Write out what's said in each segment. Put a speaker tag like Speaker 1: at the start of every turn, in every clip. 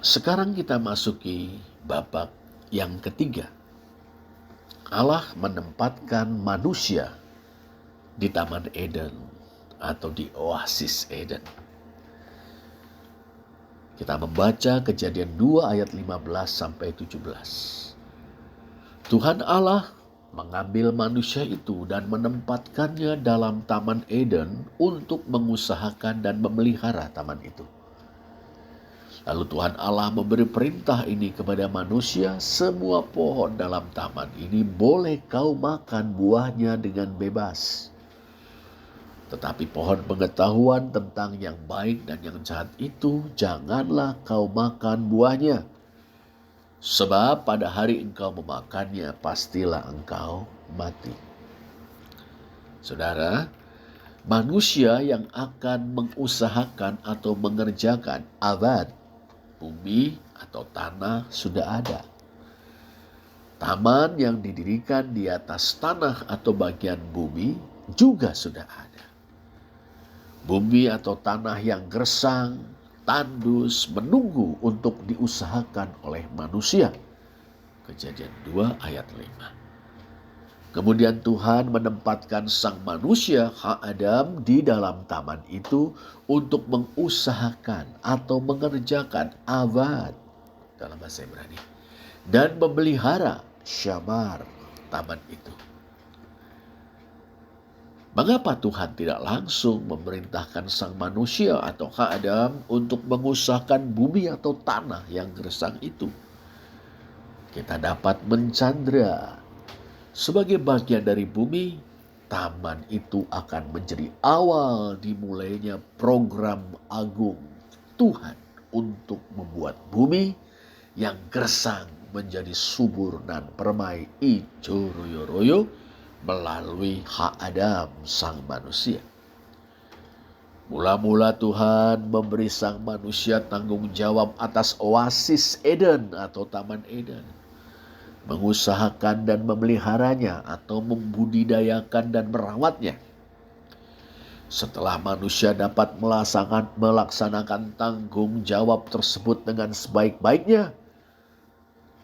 Speaker 1: Sekarang kita masuki babak yang ketiga. Allah menempatkan manusia di Taman Eden atau di Oasis Eden. Kita membaca Kejadian 2 ayat 15 sampai 17. Tuhan Allah mengambil manusia itu dan menempatkannya dalam Taman Eden untuk mengusahakan dan memelihara taman itu. Lalu Tuhan Allah memberi perintah ini kepada manusia, semua pohon dalam taman ini boleh kau makan buahnya dengan bebas. Tetapi pohon pengetahuan tentang yang baik dan yang jahat itu janganlah kau makan buahnya. Sebab pada hari engkau memakannya pastilah engkau mati. Saudara, manusia yang akan mengusahakan atau mengerjakan abad, bumi atau tanah sudah ada. Taman yang didirikan di atas tanah atau bagian bumi juga sudah ada. Bumi atau tanah yang gersang, tandus, menunggu untuk diusahakan oleh manusia. Kejadian 2 ayat 5. Kemudian Tuhan menempatkan sang manusia, Adam, di dalam taman itu untuk mengusahakan atau mengerjakan abad dalam bahasa Ibrani dan memelihara syamar taman itu. Mengapa Tuhan tidak langsung memerintahkan sang manusia atau Adam untuk mengusahakan bumi atau tanah yang gersang itu? Kita dapat mencandra sebagai bagian dari bumi, taman itu akan menjadi awal dimulainya program agung Tuhan untuk membuat bumi yang gersang menjadi subur dan permai ijo royo-royo melalui hak Adam sang manusia. Mula-mula Tuhan memberi sang manusia tanggung jawab atas oasis Eden atau Taman Eden. Mengusahakan dan memeliharanya atau membudidayakan dan merawatnya. Setelah manusia dapat melaksanakan tanggung jawab tersebut dengan sebaik-baiknya,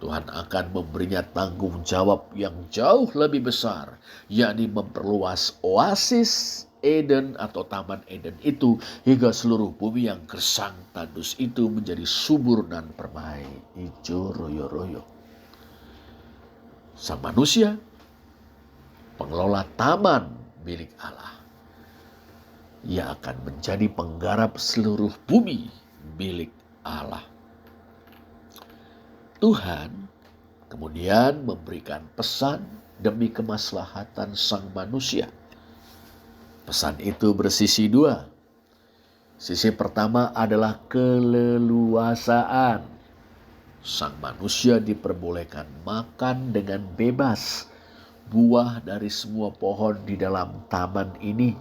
Speaker 1: Tuhan akan memberinya tanggung jawab yang jauh lebih besar, yakni memperluas oasis Eden atau Taman Eden itu hingga seluruh bumi yang gersang tandus itu menjadi subur dan permai hijau royo-royo. Sang manusia, pengelola taman milik Allah. Ia akan menjadi penggarap seluruh bumi milik Allah. Tuhan kemudian memberikan pesan demi kemaslahatan sang manusia. Pesan itu bersisi dua. Sisi pertama adalah keleluasaan. Sang manusia diperbolehkan makan dengan bebas buah dari semua pohon di dalam taman ini.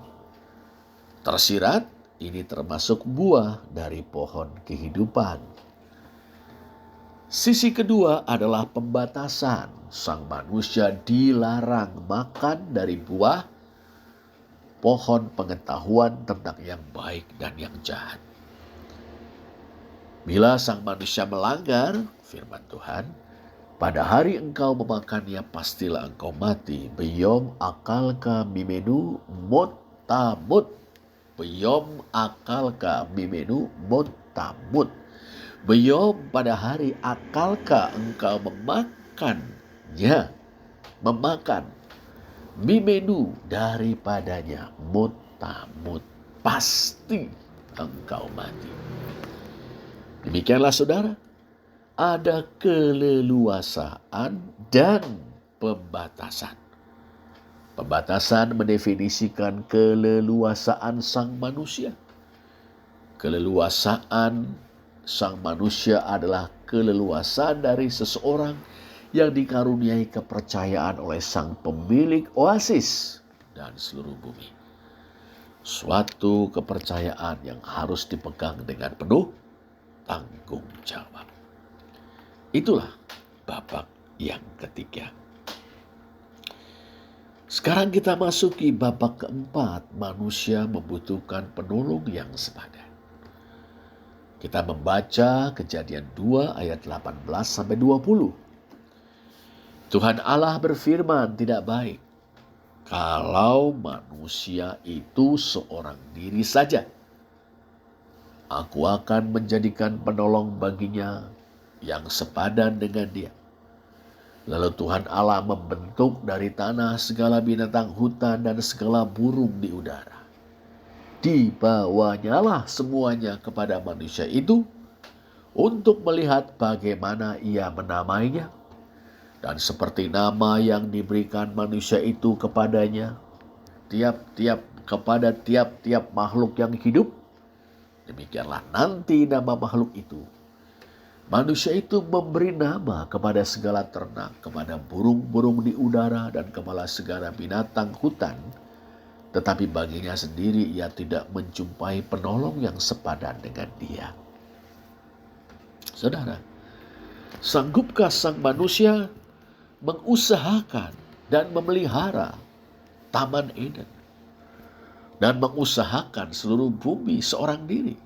Speaker 1: Tersirat, ini termasuk buah dari pohon kehidupan. Sisi kedua adalah pembatasan. Sang manusia dilarang makan dari buah pohon pengetahuan tentang yang baik dan yang jahat. Bila sang manusia melanggar firman Tuhan, pada hari engkau memakannya pastilah engkau mati. Beyom akalka mimenu mot tamut. Beyom akalka mimenu mot tamut. Beyom pada hari akalka engkau memakannya. Memakan mimenu daripadanya mot tamut. Pasti engkau mati. Demikianlah saudara, ada keleluasaan dan pembatasan. Pembatasan mendefinisikan keleluasaan sang manusia. Keleluasaan sang manusia adalah keleluasaan dari seseorang yang dikaruniai kepercayaan oleh sang pemilik oasis dan seluruh bumi. Suatu kepercayaan yang harus dipegang dengan penuh tanggung jawab. Itulah babak yang ketiga. Sekarang kita masuki babak keempat. Manusia membutuhkan penolong yang sepadan. Kita membaca Kejadian 2 ayat 18-20. Tuhan Allah berfirman, tidak baik kalau manusia itu seorang diri saja. Aku akan menjadikan penolong baginya yang sepadan dengan dia. Lalu Tuhan Allah membentuk dari tanah segala binatang hutan dan segala burung di udara. Dibawanyalah semuanya kepada manusia itu untuk melihat bagaimana ia menamainya. Dan seperti nama yang diberikan manusia itu kepadanya, kepada tiap-tiap makhluk yang hidup, demikianlah nanti nama makhluk itu. Manusia itu memberi nama kepada segala ternak, kepada burung-burung di udara dan kepada segala binatang hutan. Tetapi baginya sendiri ia tidak menjumpai penolong yang sepadan dengan dia. Saudara, sanggupkah sang manusia mengusahakan dan memelihara Taman Eden dan mengusahakan seluruh bumi seorang diri?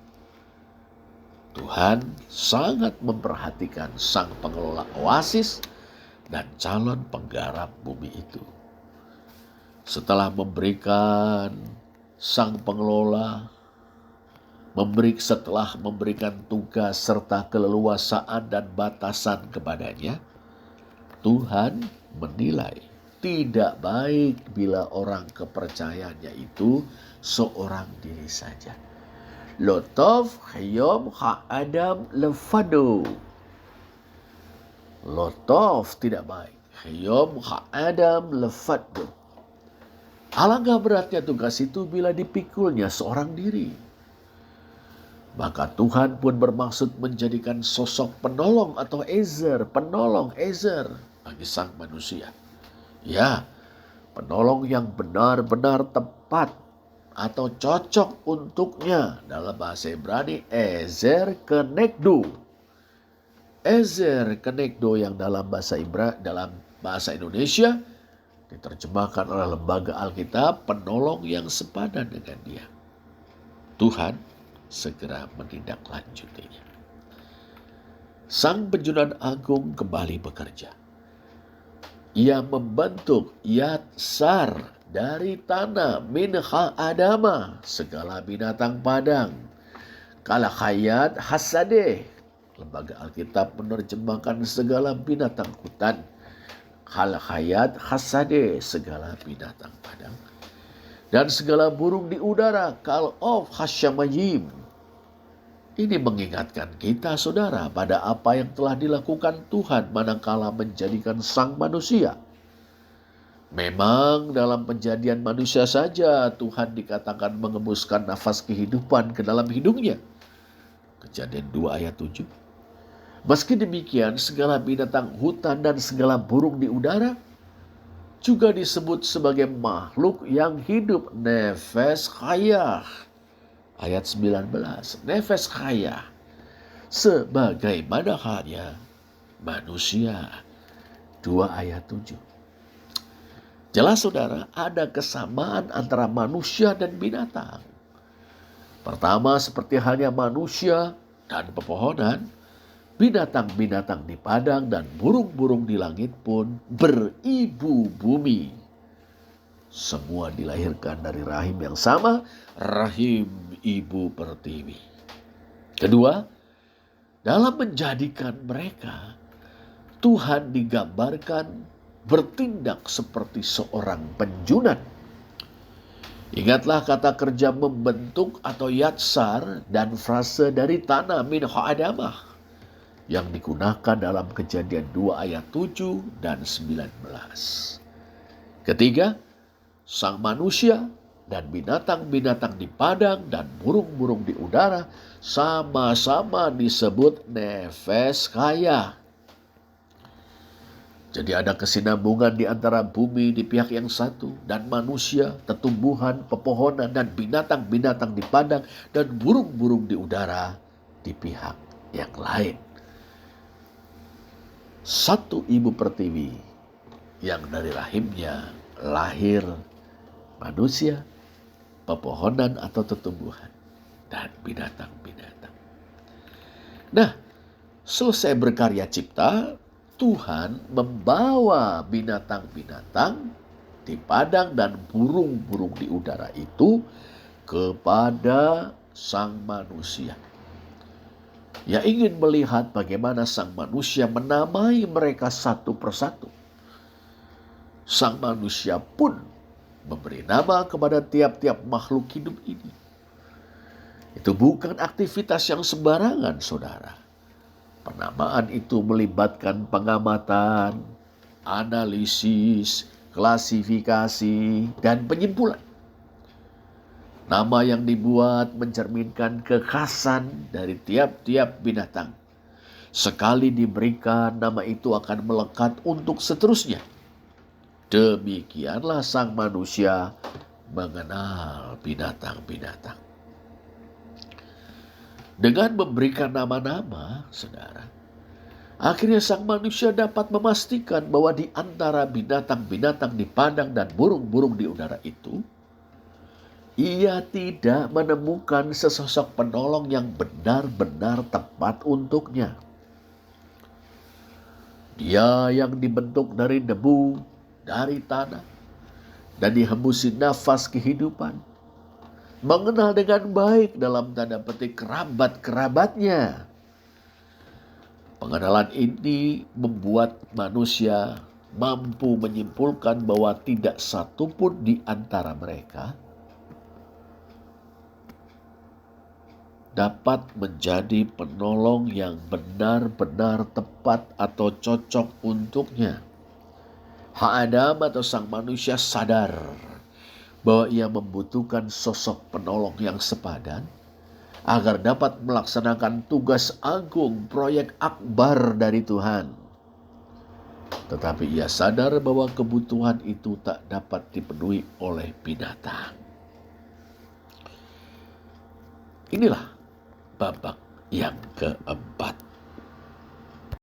Speaker 1: Tuhan sangat memperhatikan sang pengelola oasis dan calon penggarap bumi itu. Setelah memberikan sang pengelola, setelah memberikan tugas serta keleluasaan dan batasan kepadanya, Tuhan menilai tidak baik bila orang kepercayaannya itu seorang diri saja. Lotov hayom ha'adam lefado. Lotov tidak baik. Hayom ha'adam lefado. Alangkah beratnya tugas itu bila dipikulnya seorang diri. Maka Tuhan pun bermaksud menjadikan sosok penolong atau penolong Ezer bagi sang manusia. Ya, penolong yang benar-benar tepat atau cocok untuknya. Dalam bahasa Ibrani, Ezer kenegdo. Ezer kenegdo yang dalam bahasa Indonesia diterjemahkan oleh Lembaga Alkitab, penolong yang sepadan dengan dia. Tuhan segera menindaklanjutinya. Sang Penjunan Agung kembali bekerja. Ia membentuk Yatsar dari tanah min adama, segala binatang padang. Kalahayat hasadeh. Lembaga Alkitab menerjemahkan segala binatang hutan. Kalahayat hasadeh, segala binatang padang. Dan segala burung di udara, kal-of hasyamayim. Ini mengingatkan kita, saudara, pada apa yang telah dilakukan Tuhan manakala menjadikan sang manusia. Memang dalam penjadian manusia saja Tuhan dikatakan mengembuskan nafas kehidupan ke dalam hidungnya. Kejadian 2 ayat 7. Meski demikian, segala binatang hutan dan segala burung di udara juga disebut sebagai makhluk yang hidup, nefes hayah. Ayat 19, nefes hayah. Sebagaimana halnya manusia. 2 ayat 7. Jelas saudara, ada kesamaan antara manusia dan binatang. Pertama, seperti halnya manusia dan pepohonan, binatang-binatang di padang dan burung-burung di langit pun beribu bumi. Semua dilahirkan dari rahim yang sama, rahim ibu pertiwi. Kedua, dalam menjadikan mereka, Tuhan digambarkan bertindak seperti seorang penjunan. Ingatlah kata kerja membentuk atau yatsar dan frase dari tanah min ha'adamah yang digunakan dalam Kejadian 2 ayat 7 dan 19. Ketiga, sang manusia dan binatang-binatang di padang dan burung-burung di udara sama-sama disebut nefes hayah. Jadi ada kesinambungan di antara bumi di pihak yang satu dan manusia, tumbuhan, pepohonan, dan binatang-binatang di padang dan burung-burung di udara di pihak yang lain. Satu ibu pertiwi yang dari rahimnya lahir manusia, pepohonan atau tumbuhan, dan binatang-binatang. Nah, selesai berkarya cipta, Tuhan membawa binatang-binatang di padang dan burung-burung di udara itu kepada sang manusia. Ia ingin melihat bagaimana sang manusia menamai mereka satu persatu. Sang manusia pun memberi nama kepada tiap-tiap makhluk hidup ini. Itu bukan aktivitas yang sembarangan, saudara. Penamaan itu melibatkan pengamatan, analisis, klasifikasi, dan penyimpulan. Nama yang dibuat mencerminkan kekhasan dari tiap-tiap binatang. Sekali diberikan, nama itu akan melekat untuk seterusnya. Demikianlah sang manusia mengenal binatang-binatang. Dengan memberikan nama-nama, saudara, akhirnya sang manusia dapat memastikan bahwa di antara binatang-binatang di padang dan burung-burung di udara itu, ia tidak menemukan sesosok penolong yang benar-benar tepat untuknya. Dia yang dibentuk dari debu, dari tanah, dan dihembusi nafas kehidupan, mengenal dengan baik dalam tanda petik kerabat-kerabatnya. Pengenalan ini membuat manusia mampu menyimpulkan bahwa tidak satupun di antara mereka dapat menjadi penolong yang benar-benar tepat atau cocok untuknya. Adam atau sang manusia sadar bahwa ia membutuhkan sosok penolong yang sepadan agar dapat melaksanakan tugas agung, proyek akbar dari Tuhan. Tetapi ia sadar bahwa kebutuhan itu tak dapat dipenuhi oleh binatang. Inilah babak yang keempat.